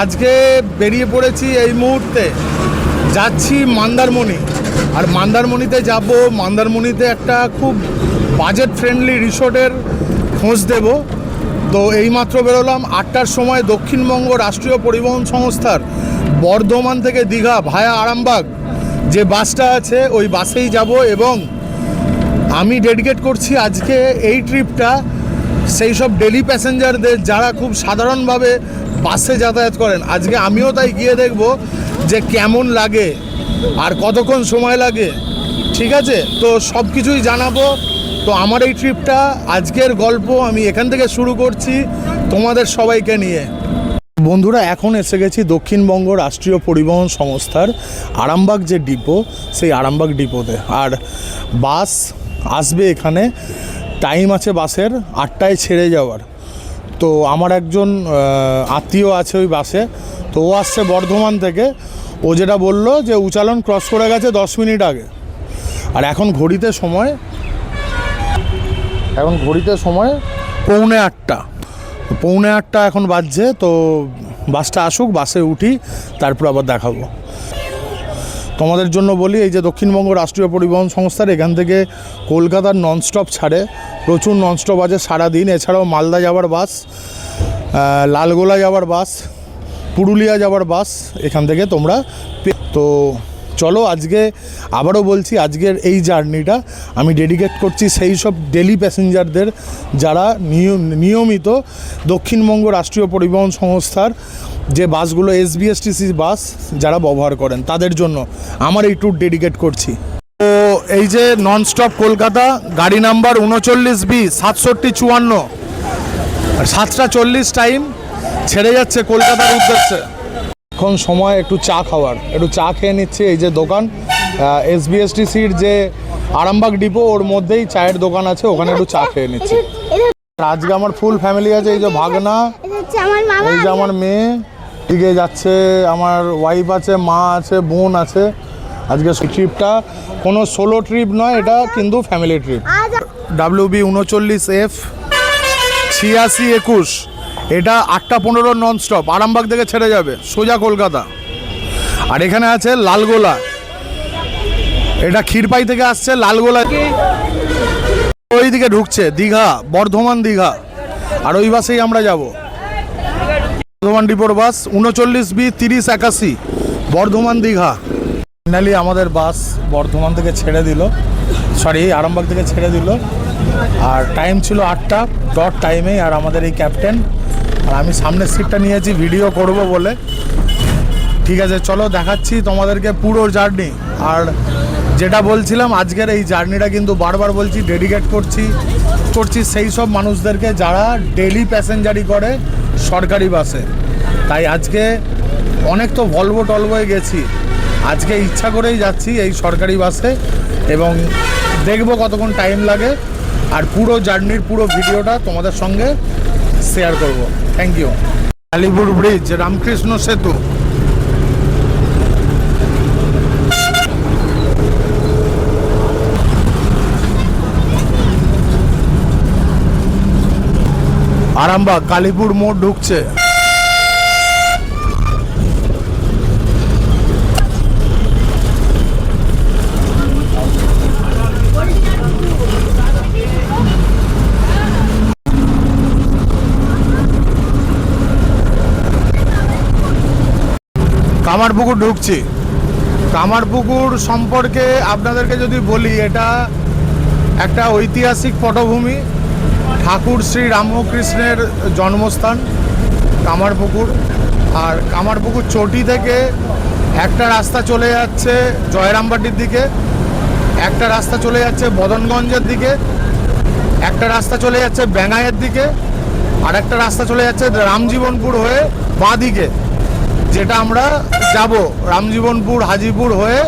আজকে বেরিয়ে পড়েছি এই মুহূর্তে, যাচ্ছি মন্দারমণি। আর মন্দারমণিতে যাব, মন্দারমণিতে একটা খুব বাজেট ফ্রেন্ডলি রিসোর্টের খোঁজ দেব। তো এইমাত্র বেরোলাম 8টার সময় দক্ষিণবঙ্গ রাষ্ট্রীয় পরিবহন সংস্থার বর্ধমান থেকে দীঘা ভায়া আরামবাগ যে বাসটা আছে ওই বাসেই যাব। এবং আমি ডেডিকেট করছি আজকে এই ট্রিপটা সেই সব ডেলি প্যাসেঞ্জারদের যারা খুব সাধারণভাবে বাসে যাতায়াত করেন। আজকে আমিও তাই গিয়ে দেখব যে কেমন লাগে আর কতক্ষণ সময় লাগে, ঠিক আছে? তো সব কিছুই জানাবো। তো আমার এই ট্রিপটা, আজকের গল্প আমি এখান থেকে শুরু করছি তোমাদের সবাইকে নিয়ে। বন্ধুরা, এখন এসে গেছি দক্ষিণবঙ্গ রাষ্ট্রীয় পরিবহন সংস্থার আরামবাগ যে ডিপো, সেই আরামবাগ ডিপোতে। আর বাস আসবে এখানে, টাইম আছে বাসের 8টায় ছেড়ে যাওয়ার। তো আমার একজন আত্মীয় আছে ওই বাসে, তো ও আসছে বর্ধমান থেকে। ও যেটা বললো যে উচালন ক্রস করে গেছে 10 মিনিট আগে। আর এখন ঘড়িতে সময় পৌনে 8টা এখন বাজছে। তো বাসটা আসুক, বাসে উঠি, তারপর আবার দেখাবো। তোমাদের জন্য বলি, এই যে দক্ষিণবঙ্গ রাষ্ট্রীয় পরিবহন সংস্থার এখান থেকে কলকাতার ননস্টপ ছাড়ে, প্রচুর ননস্টপ আছে সারাদিন। এছাড়াও মালদা যাওয়ার বাস, লালগোলা যাওয়ার বাস, পুরুলিয়া যাওয়ার বাস এখান থেকে তোমরা। তো চলো, আজকে আবারও বলছি, আজকের এই জার্নিটা আমি ডেডিকেট করছি সেই সব ডেলি প্যাসেঞ্জারদের যারা নিয়মিত দক্ষিণবঙ্গ রাষ্ট্রীয় পরিবহন সংস্থার যে বাসগুলো SBSTC বাস যারা ব্যবহার করেন, তাদের জন্য আমার এই ট্যুর ডেডিকেট করছি। তো এই যে ননস্টপ কলকাতা, গাড়ি নাম্বার 39B 6754, 7:40 টাইম, ছেড়ে যাচ্ছে কলকাতার উদ্দেশ্যে। এখন সময় একটু চা খাওয়ার, একটু চা খেয়ে নিচ্ছি। এই যে দোকান SBSTCর যে আরামবাগ ডিপো, ওর মধ্যেই চায়ের দোকান আছে, ওখানে একটু চা খেয়ে নিচ্ছি। আজকে আমার ফুল ফ্যামিলি আছে, এই যে ভাগনা, এই যে আমার মেয়ে, দিকে যাচ্ছে আমার ওয়াইফ আছে, মা আছে, বোন আছে। আজকে ট্রিপটা কোনো সোলো ট্রিপ নয়, এটা কিন্তু ফ্যামিলি ট্রিপ। WB 39F 8621, এটা 8:15 ননস্টপ আরামবাগ থেকে ছেড়ে যাবে সোজা কলকাতা। আর এখানে আছে লালগোলা, এটা ক্ষীরপাই থেকে আসছে লালগোলা, ওই দিকে ঢুকছে দীঘা, বর্ধমান দীঘা। আর ওই বাসেই আমরা যাব, বর্ধমান ডিপোর বাস 39B 3081 বর্ধমান দীঘা। ফাইনালি আমাদের বাস বর্ধমান থেকে ছেড়ে দিল, আরামবাগ থেকে ছেড়ে দিল। আর টাইম ছিল 8টা ডট টাইমেই। আর আমাদের এই ক্যাপ্টেন, আর আমি সামনের সিটটা নিয়েছি ভিডিও করব বলে। ঠিক আছে, চলো দেখাচ্ছি তোমাদেরকে পুরো জার্নি। আর যেটা বলছিলাম, আজকের এই জার্নিটা কিন্তু বারবার বলছি ডেডিকেট করছি সেই সব মানুষদেরকে যারা ডেলি প্যাসেঞ্জারি করে সরকারি বাসে। তাই আজকে অনেক তো ভলভো টলভোয় গেছি, আজকে ইচ্ছা করেই যাচ্ছি এই সরকারি বাসে, এবং দেখবো কতক্ষণ টাইম লাগে। আর পুরো জার্নির পুরো ভিডিওটা তোমাদের সঙ্গে শেয়ার করব। Thank you. Alipur bridge, Ramakrishna সেতু। আরামবাগ কালীপুর মোড় ঢুকছে। কামারপুকুর ঢুকছি। কামারপুকুর সম্পর্কে আপনাদেরকে যদি বলি, এটা একটা ঐতিহাসিক পটভূমি, ঠাকুর শ্রী রামকৃষ্ণের জন্মস্থান কামারপুকুর। আর কামারপুকুর চটি থেকে একটা রাস্তা চলে যাচ্ছে জয়রামবাটির দিকে, একটা রাস্তা চলে যাচ্ছে বদনগঞ্জের দিকে, একটা রাস্তা চলে যাচ্ছে বেঙ্গাইয়ের দিকে, আর একটা রাস্তা চলে যাচ্ছে রামজীবনপুর হয়ে বাঁ দিকে, যেটা আমরা যাব রামজীবনপুর হাজিপুর হয়ে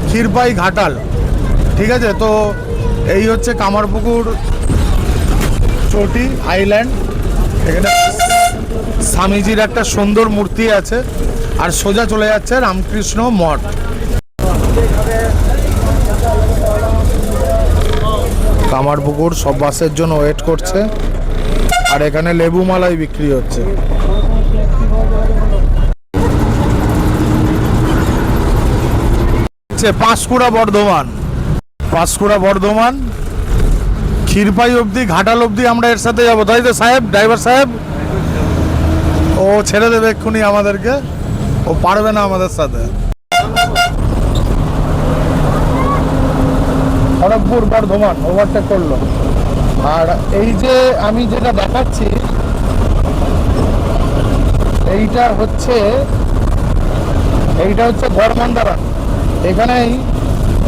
ক্ষীরপাই ঘাটাল। ঠিক আছে, তো এই হচ্ছে কামারপুকুর চটি আইল্যান্ড। এখানে স্বামীজির একটা সুন্দর মূর্তি আছে। আর সোজা চলে যাচ্ছে রামকৃষ্ণ মঠ। কামারপুকুর সব বাসের জন্য ওয়েট করছে। আর এখানে লেবু মালাই বিক্রি হচ্ছে। যাচ্ছে পাঁশকুড়া বর্ধমান, পাঁশকুড়া বর্ধমান, ক্ষীরপাই অবধি, ঘাটাল অবধি আমরা এর সাথে যাবো, তাই তো সাহেব, ড্রাইভার সাহেব? ও ছেড়ে দেবে এক্ষুনি আমাদেরকে, ও পারবে না আমাদের সাথে। খড়গপুর বর্ধমান ওভারটেক করলো। আর এই যে আমি যেটা দেখাচ্ছি এইটা হচ্ছে গড়মন্দারান। এখানেই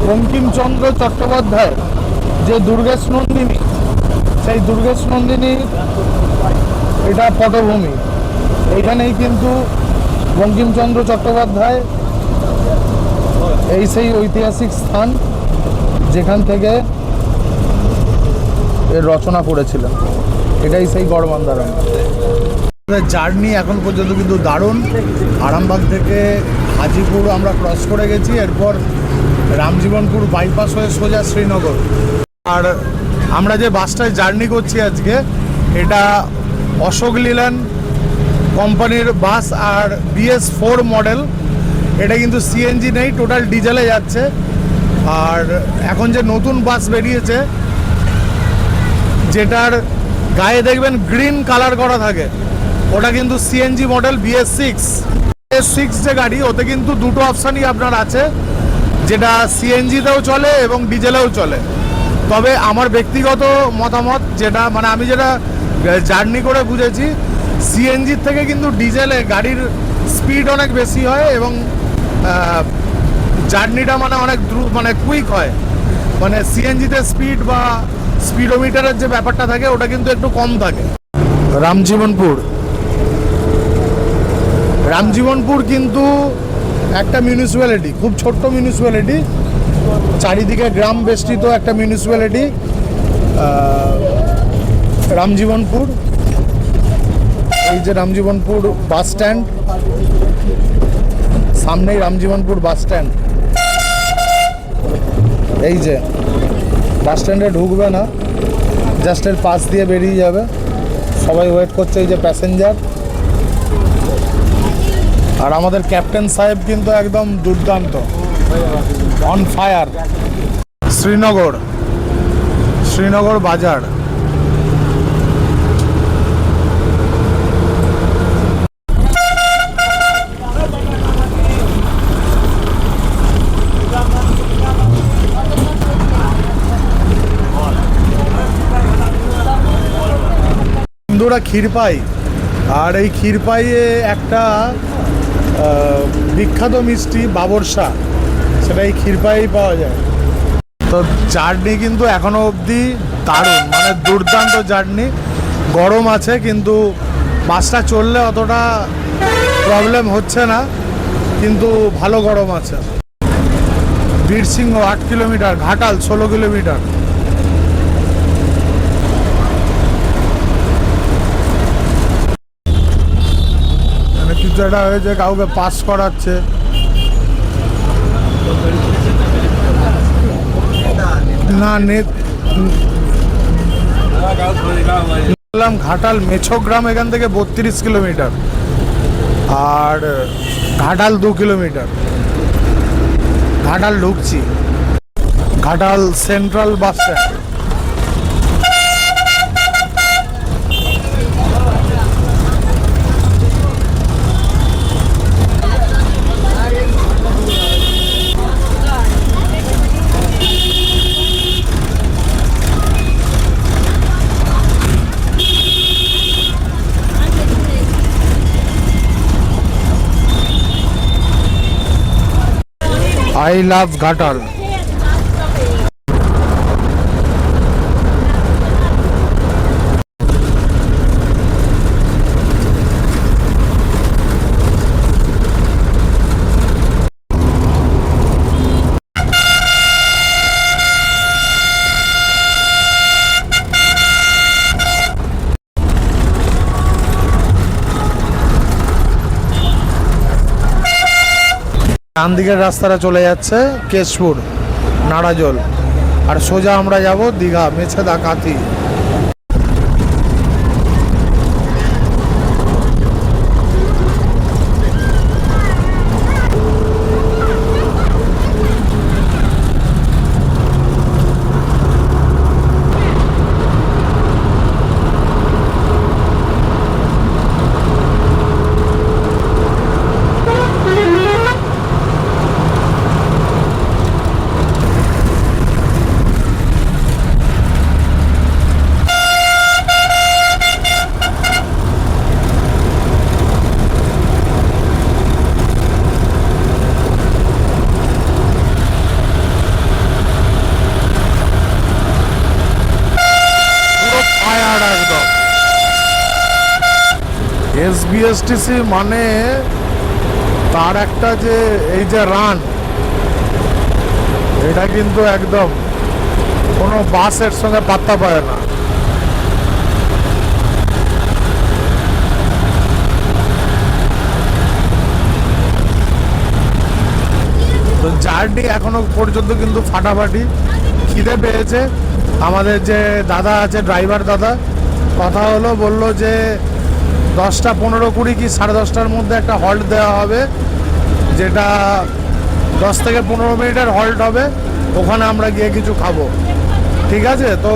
বঙ্কিমচন্দ্র চট্টোপাধ্যায় যে দুর্গেশ নন্দিনী, সেই দুর্গেশ নন্দিনী এটা পটভূমি। এইখানেই কিন্তু বঙ্কিমচন্দ্র চট্টোপাধ্যায় এই সেই ঐতিহাসিক স্থান যেখান থেকে এর রচনা করেছিলেন। এটাই সেই গড়মন্দারান। জার্নি এখন পর্যন্ত কিন্তু দারুণ। আরামবাগ থেকে হাজিপুর আমরা ক্রস করে গেছি, এরপর রামজীবনপুর বাইপাস হয়ে সোজা শ্রীনগর। আর আমরা যে বাসটায় জার্নি করছি আজকে, এটা অশোক লীল্যান্ড কোম্পানির বাস আর BS4 মডেল। এটা কিন্তু সিএনজি নেই, টোটাল ডিজেলে যাচ্ছে। আর এখন যে নতুন বাস বেরিয়েছে যেটার গায়ে দেখবেন গ্রিন কালার করা থাকে, ওটা কিন্তু সিএনজি মডেল BS6 যে গাড়ি, ওতে কিন্তু দুটো অপশানই আপনার আছে, যেটা সিএনজিতেও চলে এবং ডিজেলেও চলে। তবে আমার ব্যক্তিগত মতামত যেটা, মানে আমি যেটা জার্নি করে বুঝেছি, সিএনজির থেকে কিন্তু ডিজেলে গাড়ির স্পিড অনেক বেশি হয় এবং জার্নিটা মানে অনেক দ্রুত, মানে কুইক হয়। মানে সিএনজিতে স্পিড বা স্পিডোমিটারের যে ব্যাপারটা থাকে ওটা কিন্তু একটু কম থাকে। রামজীবনপুর কিন্তু একটা মিউনিসিপ্যালিটি, খুব ছোট্ট মিউনিসিপ্যালিটি, চারিদিকে গ্রাম বেষ্টিত একটা মিউনিসিপ্যালিটি রামজীবনপুর। এই যে রামজীবনপুর বাস স্ট্যান্ড, সামনেই রামজীবনপুর বাস স্ট্যান্ড। এই যে বাস স্ট্যান্ডে ঢুকবে না, জাস্ট এর পাশ দিয়ে বেরিয়ে যাবে। সবাই ওয়েট করছে, এই যে প্যাসেঞ্জার। আর আমাদের ক্যাপ্টেন সাহেব কিন্তু একদম দুর্দান্ত, অন ফায়ার। শ্রীনগর বাজার। বন্ধুরা, ক্ষীরপাই, আর এই ক্ষীরপাইয়ে একটা বিখ্যাত মিষ্টি বাবরশা, সেটা এই ক্ষীরপাই পাওয়া যায়। তো জার্নি কিন্তু এখনো অবধি দারুণ, মানে দুর্দান্ত জার্নি। গরম আছে কিন্তু বাসটা চললে অতটা প্রবলেম হচ্ছে না, কিন্তু ভালো গরম আছে। Birsingha 8 kilometre, Ghatal 16 kilometre. কিছু একটা হয়েছে, কাউকে পাস করাচ্ছে। না ঘাটাল মেছোগ্রাম এখান থেকে 32 কিলোমিটার, আর ঘাটাল 2 কিলোমিটার। ঘাটাল ঢুকছি, Ghatal central bus stand. I love Ghatal. ডান দিকের রাস্তাটা চলে যাচ্ছে কেশপুর, নাড়াজল, আর সোজা আমরা যাব দীঘা, মেছেদা, কাঁথি। এসবিএসটিসি মানে তার একটা যে এই যে রান, এটা কিন্তু একদম কোনো বাসের সঙ্গে পাত্তা পায় না। তো জার্নি এখনো পর্যন্ত কিন্তু ফাটাফাটি। খিদে পেয়েছে। আমাদের যে দাদা আছে, ড্রাইভার দাদা, কথা হলো, বললো যে 10টা 15 20 কি 10:30টার মধ্যে একটা হল্ট দেওয়া হবে, যেটা 10 থেকে 15 মিনিটের হল্ট হবে, ওখানে আমরা গিয়ে কিছু খাবো। ঠিক আছে, তো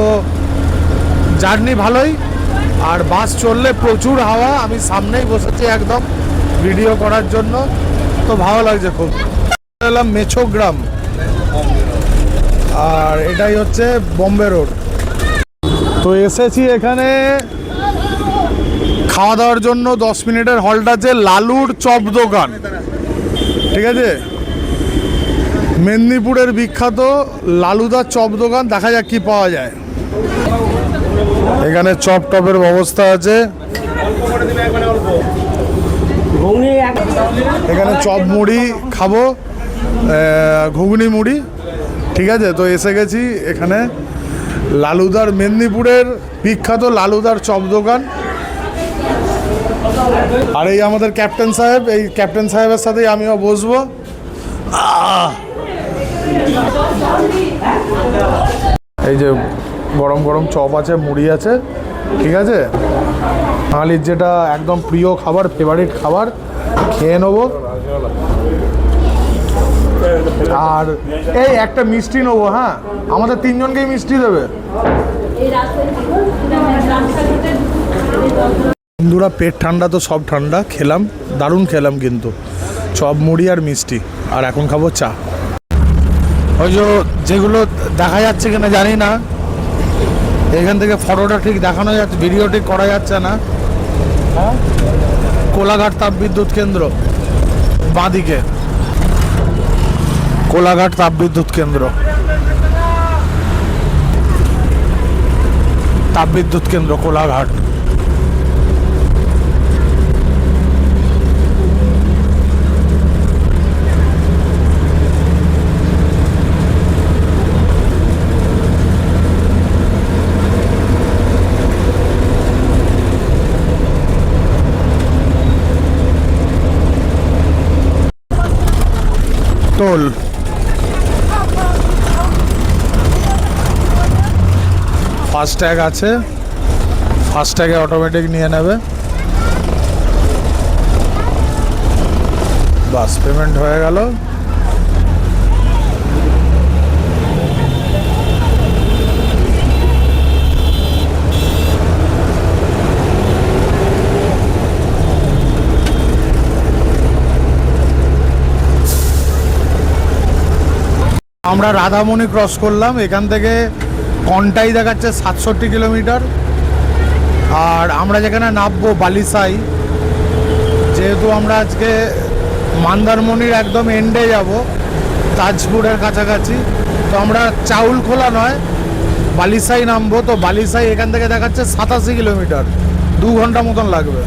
জার্নি ভালোই। আর বাস চললে প্রচুর হাওয়া, আমি সামনেই বসেছি একদম ভিডিও করার জন্য, তো ভালো লাগছে খুব। এলাম মেছোগ্রাম, আর এটাই হচ্ছে বোম্বে রোড। তো এসেছি এখানে খাওয়া দাওয়ার জন্য। 10 মিনিটের হল্ট আছে, লালুর চপ দোকান। ঠিক আছে, মেদিনীপুরের বিখ্যাত লালুদার চপ দোকান। দেখা যাক কি পাওয়া যায়। এখানে চপ টপের ব্যবস্থা আছে। এখানে চপ মুড়ি খাবো, ঘুগনি মুড়ি। ঠিক আছে, তো এসে গেছি এখানে লালুদার, মেদিনীপুরের বিখ্যাত লালুদার চপ দোকান। আর এই আমাদের ক্যাপ্টেন সাহেব, এই ক্যাপ্টেন সাহেবের সাথেই আমিও বসবো। এই যে গরম গরম চপ আছে, মুড়ি আছে। ঠিক আছে, বাঙালির যেটা একদম প্রিয় খাবার, ফেভারিট খাবার, খেয়ে নেবো। আর এই একটা মিষ্টি নেবো। হ্যাঁ, আমাদের 3 জনকেই মিষ্টি দেবে। বন্ধুরা, পেট ঠান্ডা তো সব ঠান্ডা। খেলাম, দারুণ খেলাম কিন্তু, চপ মুড়ি আর মিষ্টি। আর এখন খাবো চা। ওই যেগুলো দেখা যাচ্ছে কিনা জানি না, এখান থেকে ফটোটা ঠিক দেখানো যাচ্ছে, ভিডিও ঠিক করা যাচ্ছে না। কোলাঘাট তাপবিদ্যুৎ কেন্দ্র, বাঁদিকে কোলাঘাট তাপবিদ্যুৎ কেন্দ্র, তাপবিদ্যুৎ কেন্দ্র কোলাঘাট। টোল, ফাস্ট্যাগ আছে, ফাস্ট্যাগে অটোমেটিক নিয়ে নেবে। বাস পেমেন্ট হয়ে গেল। আমরা রাধামণি ক্রস করলাম। এখান থেকে কন্টাই দেখাচ্ছে 67 কিলোমিটার। আর আমরা যেখানে নামবো বালিসাই, যেহেতু আমরা আজকে মন্দারমণির একদম এন্ডে যাব, তাজপুরের কাছাকাছি, তো আমরা চাউল খোলা নয় বালিসাই নামবো। তো বালিসাই এখান থেকে দেখাচ্ছে 87 কিলোমিটার, 2 ঘন্টা মতন লাগবে।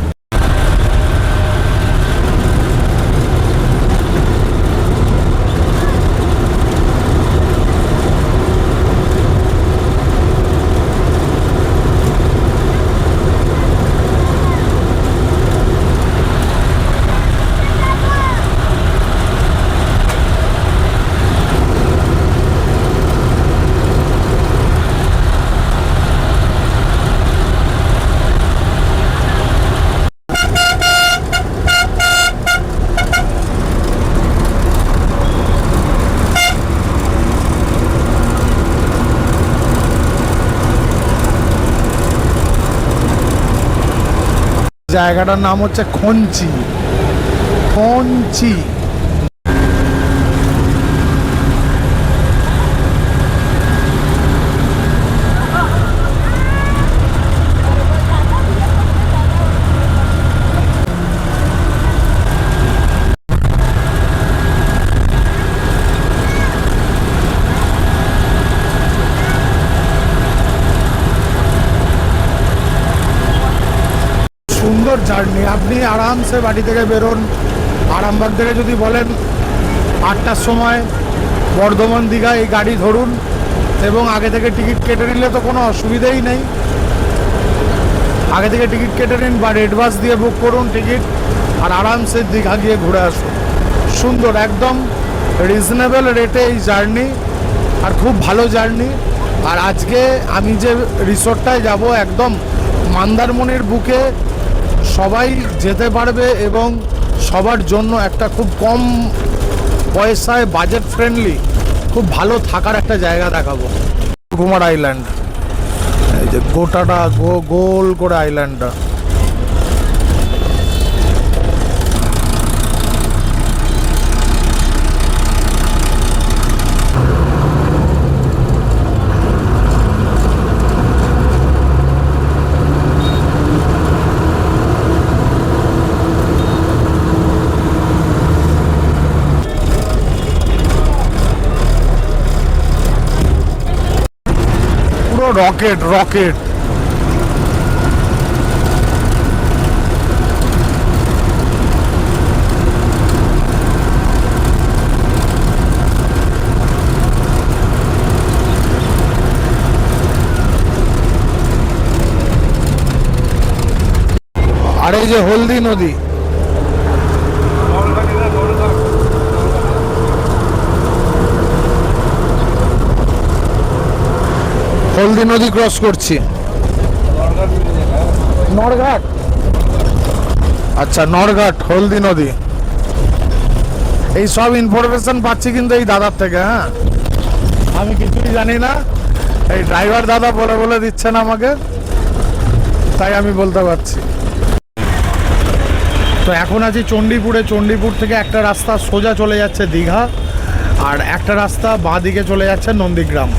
জায়গাটার নাম হচ্ছে খঞ্চি। খঞ্চি সুন্দর সুন্দর জার্নি। আপনি আরামসে বাড়ি থেকে বেরোন, আরামবাগ থেকে যদি বলেন 8টার সময় বর্ধমান দীঘা এই গাড়ি ধরুন, এবং আগে থেকে টিকিট কেটে নিলে তো কোনো অসুবিধাই নেই। আগে থেকে টিকিট কেটে নিন বা রেড বাস দিয়ে বুক করুন টিকিট, আর আরামসে দীঘা গিয়ে ঘুরে আসুন। সুন্দর, একদম রিজনেবল রেটে এই জার্নি, আর খুব ভালো জার্নি। আর আজকে আমি যে রিসোর্টটায় যাব একদম মন্দারমণির বুকে, সবাই যেতে পারবে এবং সবার জন্য একটা খুব কম পয়সায় বাজেট ফ্রেন্ডলি খুব ভালো থাকার একটা জায়গা দেখাবো। কুমার আইল্যান্ড, এই যে গোটাটা গোল করে আইল্যান্ডটা। রকেট রকেট, আর এই যে হলদি নদী, হলদি নদী ক্রস করছি। নরঘাট, আচ্ছা নরঘাট, হলদি নদী। এই সব ইনফরমেশন পাচ্ছি কিন্তু এই দাদার থেকে। হ্যাঁ, আমি কিছুই জানি না, এই ড্রাইভার দাদা বলে বলে দিচ্ছেন আমাকে, তাই আমি বলতে পারছি। তো এখন আছি চণ্ডীপুরে। চণ্ডীপুর থেকে একটা রাস্তা সোজা চলে যাচ্ছে দীঘা, আর একটা রাস্তা বাঁ দিকে চলে যাচ্ছে নন্দীগ্রাম।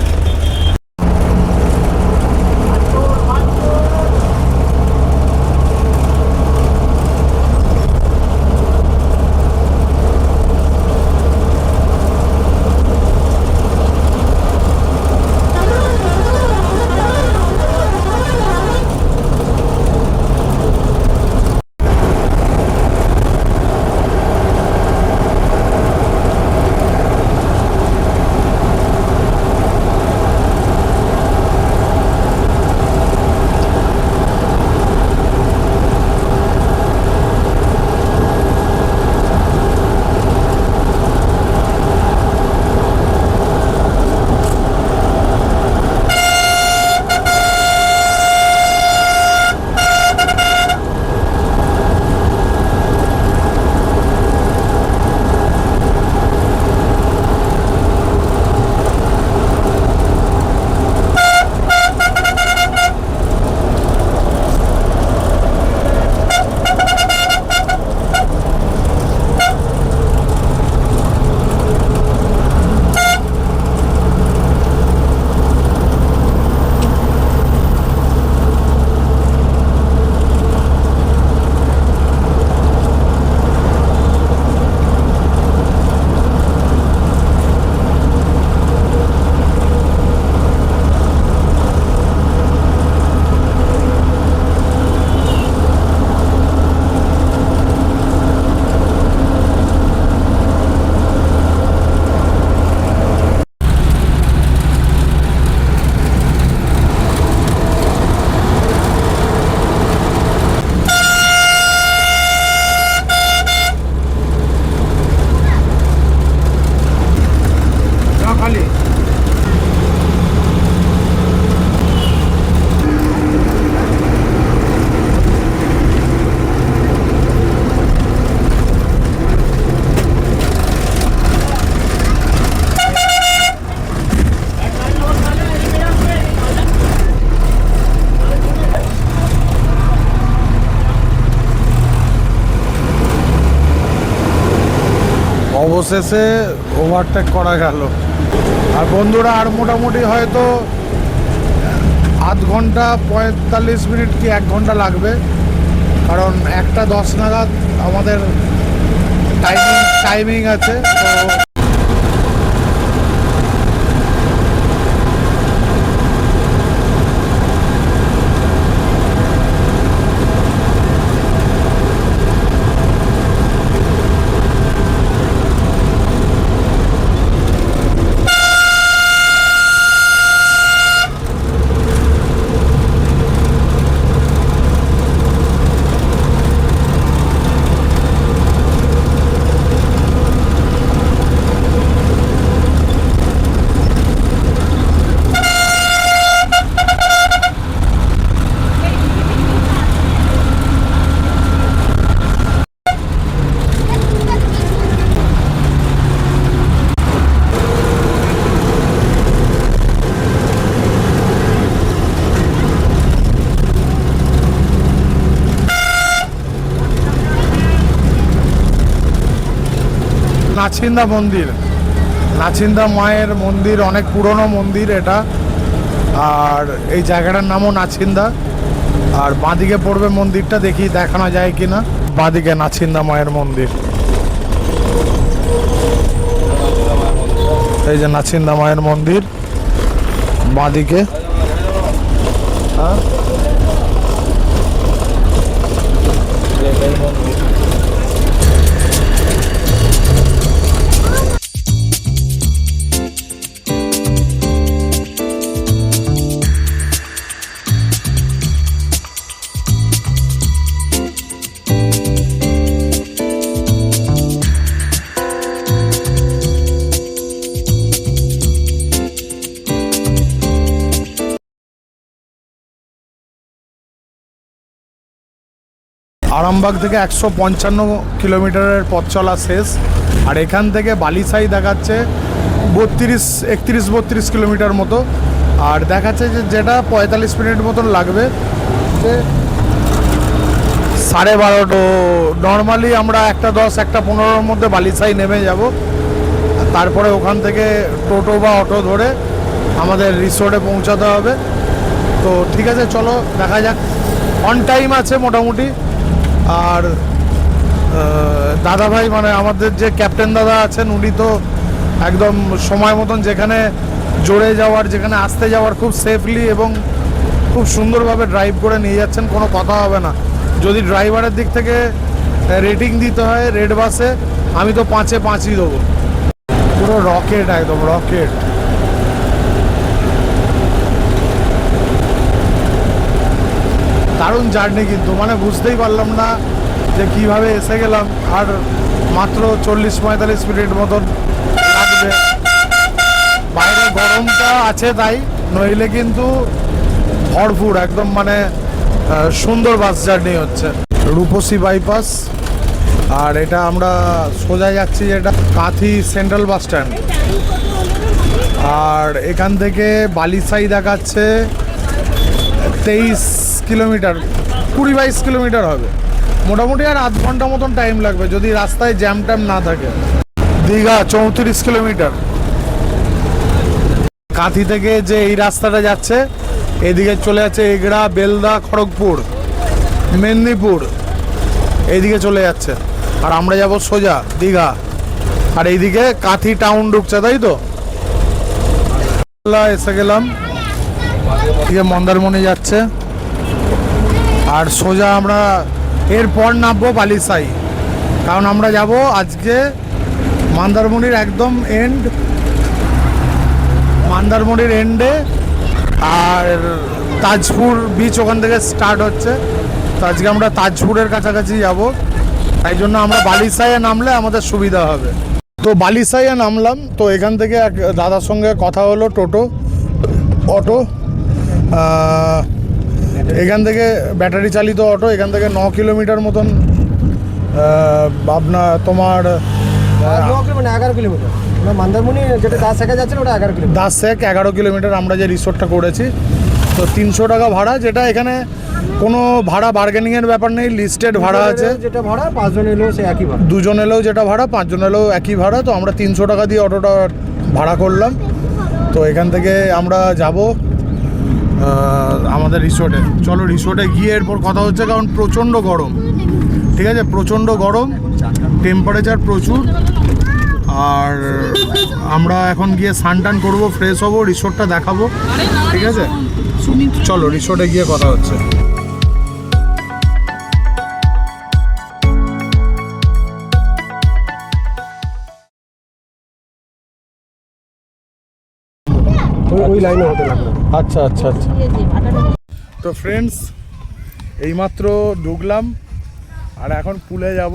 অবশেষে ওভারটেক করা গেল। আর বন্ধুরা, আর মোটামুটি হয়তো আধ ঘন্টা 45 মিনিট কি 1 ঘন্টা লাগবে, কারণ 1:10 নাগাদ আমাদের টাইমিং আছে। তো নাছিন্দা মন্দির, নাছিন্দা মায়ের মন্দির, অনেক পুরনো মন্দির এটা। আর এই জায়গাটার নামও নাছিন্দা। আর বাঁদিকে পড়বে মন্দিরটা, দেখি দেখানো যায় কিনা। বাঁদিকে নাছিন্দা মায়ের মন্দির, এই যে নাছিন্দা মায়ের মন্দির বাঁদিকে। আরামবাগ থেকে 155 কিলোমিটারের পথ চলা শেষ। আর এখান থেকে বালিসাই দেখাচ্ছে 32 কিলোমিটার মতো। আর দেখাচ্ছে যে যেটা 45 মিনিট মতন লাগবে। 12:30। নর্মালি আমরা 1:10 1:15-র মধ্যে বালিসাই নেমে যাব। তারপরে ওখান থেকে টোটো বা অটো ধরে আমাদের রিসোর্টে পৌঁছাতে হবে। তো ঠিক আছে, চলো দেখা যাক। অন টাইম আছে মোটামুটি। আর দাদা ভাই, মানে আমাদের যে ক্যাপ্টেন দাদা আছেন, উনি তো একদম সময় মতন যেখানে জোরে যাওয়ার, যেখানে আসতে যাওয়ার খুব সেফলি এবং খুব সুন্দরভাবে ড্রাইভ করে নিয়ে যাচ্ছেন, কোনো কথা হবে না। যদি ড্রাইভারের দিক থেকে রেটিং দিতে হয় রেড বাসে, আমি তো 5-এ 5ই দেবো। পুরো রকেট, একদম রকেট। দারুণ জার্নি কিন্তু, মানে বুঝতেই পারলাম না যে কিভাবে এসে গেলাম। আর মাত্র 40-45 মিনিট মতন লাগবে। বাইরে গরমটা আছে তাই, নইলে কিন্তু ভরপুর একদম, মানে সুন্দর বাস জার্নি হচ্ছে। রূপসী বাইপাস। আর এটা আমরা সোজা যাচ্ছি যেটা কাঁথি সেন্ট্রাল বাস স্ট্যান্ড। আর এখান থেকে বালিসাই দেখাচ্ছে 23 কিলোমিটার, 20-22 কিলোমিটার হবে মোটামুটি। আর আধ ঘন্টা মতন টাইম লাগবে যদি রাস্তায় জ্যাম ট্যাম না থাকে। দীঘা 34 কিলোমিটার। কাঁথি থেকে যে এই রাস্তাটা যাচ্ছে, এদিকে চলে যাচ্ছে এগড়া, বেলদা, খড়গপুর, মেদিনীপুর, এইদিকে চলে যাচ্ছে। আর আমরা যাব সোজা দীঘা। আর এইদিকে কাঁথি টাউন ঢুকছে, তাই তো। এসে গেলাম, এদিকে মন্দারমণি যাচ্ছে। আর সোজা আমরা এরপর নামবো বালিসাই, কারণ আমরা যাব আজকে মন্দারমণির একদম এন্ড, মন্দারমণির এন্ডে। আর তাজপুর বিচ ওখান থেকে স্টার্ট হচ্ছে। তো আজকে আমরা তাজপুরের কাছাকাছি যাব, তাই জন্য আমরা বালিসাইয়ে নামলে আমাদের সুবিধা হবে। তো বালিসাইয়ে নামলাম। তো এখান থেকে এক দাদার সঙ্গে কথা হলো, টোটো অটো, এখান থেকে ব্যাটারি চালিত অটো। এখান থেকে 9 কিলোমিটার মতন আপনার তোমার 11 কিলোমিটার। মন্দারমণি যেটা 10 যাচ্ছে ওটা 11 কিলোমিটার। 11 কিলোমিটার আমরা যে রিসোর্টটা করেছি। তো 300 টাকা ভাড়া, যেটা এখানে কোনো ভাড়া বার্গেনিংয়ের ব্যাপার নেই, লিস্টেড ভাড়া আছে। যেটা ভাড়া 5 জন এলেও সে একই ভাড়া, 2 জন এলেও যেটা ভাড়া, 5 জন এলেও একই ভাড়া। তো আমরা 300 টাকা দিয়ে অটোটা ভাড়া করলাম। তো এখান থেকে আমরা যাব আমাদের রিসোর্টে। চলো রিসোর্টে গিয়ে এরপর কথা হচ্ছে, কারণ প্রচণ্ড গরম, ঠিক আছে, প্রচণ্ড গরম, টেম্পারেচার প্রচুর। আর আমরা এখন গিয়ে স্নান করবো, ফ্রেশ হবো, রিসোর্টটা দেখাবো, ঠিক আছে। চলো রিসোর্টে গিয়ে কথা হচ্ছে। ওই লাইনে হতে লাগলো। আচ্ছা আচ্ছা আচ্ছা। তো ফ্রেন্ডস, এইমাত্র ঢুকলাম আর এখন পুলে যাব।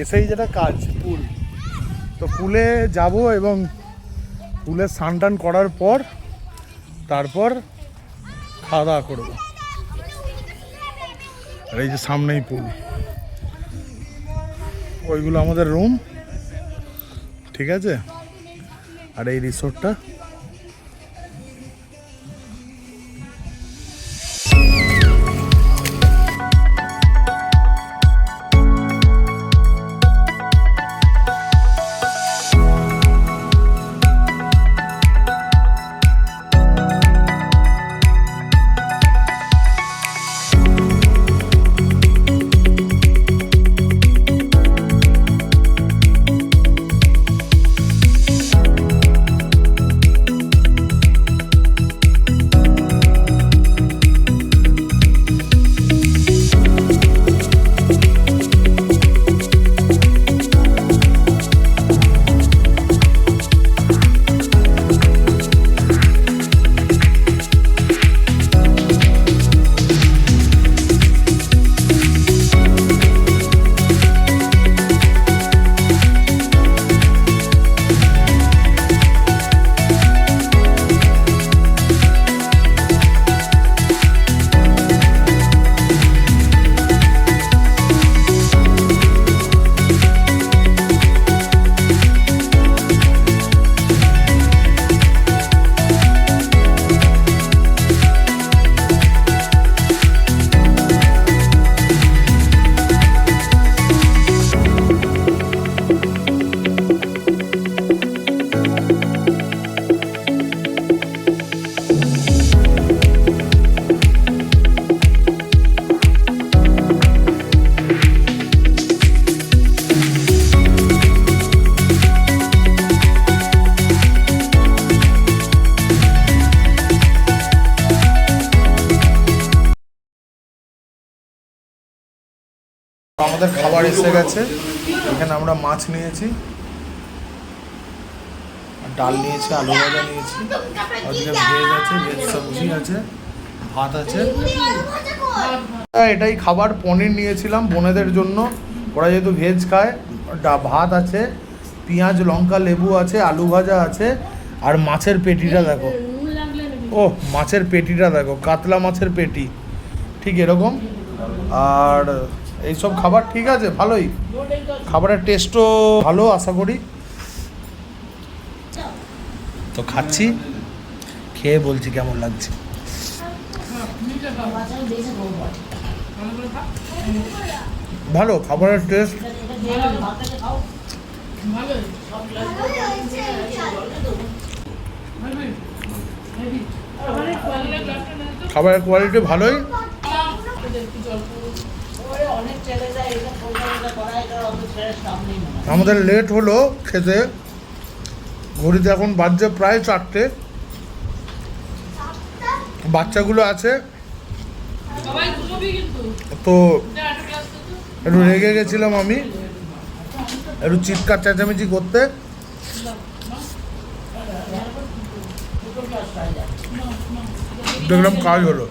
এসেই যেটা কাজ, পুল। তো পুলে যাব এবং পুলে স্নান টান করার পর তারপর খাওয়া দাওয়া করবো। আর এই যে সামনেই পুল, ওইগুলো আমাদের রুম, ঠিক আছে। আর এই রিসোর্টটা। আমাদের খাবার এসে গেছে। এখানে আমরা মাছ নিয়েছি, ডাল নিয়েছি, আলু ভাজা নিয়েছি, ওদিকে ভেজ আছে, ভেজ সবজি আছে, ভাত আছে। এটাই খাবার। পনির নিয়েছিলাম বোনেদের জন্য, ওরা যেহেতু ভেজ খায়। ভাত আছে, পেঁয়াজ লঙ্কা লেবু আছে, আলু ভাজা আছে, আর মাছের পেটিটা দেখো। ও মাছের পেটিটা দেখো, কাতলা মাছের পেটি ঠিক এরকম। আর এইসব খাবার ঠিক আছে, ভালোই। খাবারের টেস্টও ভালো আশা করি। তো খাচ্ছি, খেয়ে বলছি কেমন লাগছে। ভালো খাবারের টেস্ট। খাবারের কোয়ালিটি ভালোই। আমাদের লেট হলো খেতে, ঘড়িতে এখন বাজছে প্রায় 4টে। বাচ্চাগুলো আছে তো একটু রেগে গেছিলাম আমি, একটু চিৎকার চেঁচামেচি করতে। দেখলাম কাজ হলো।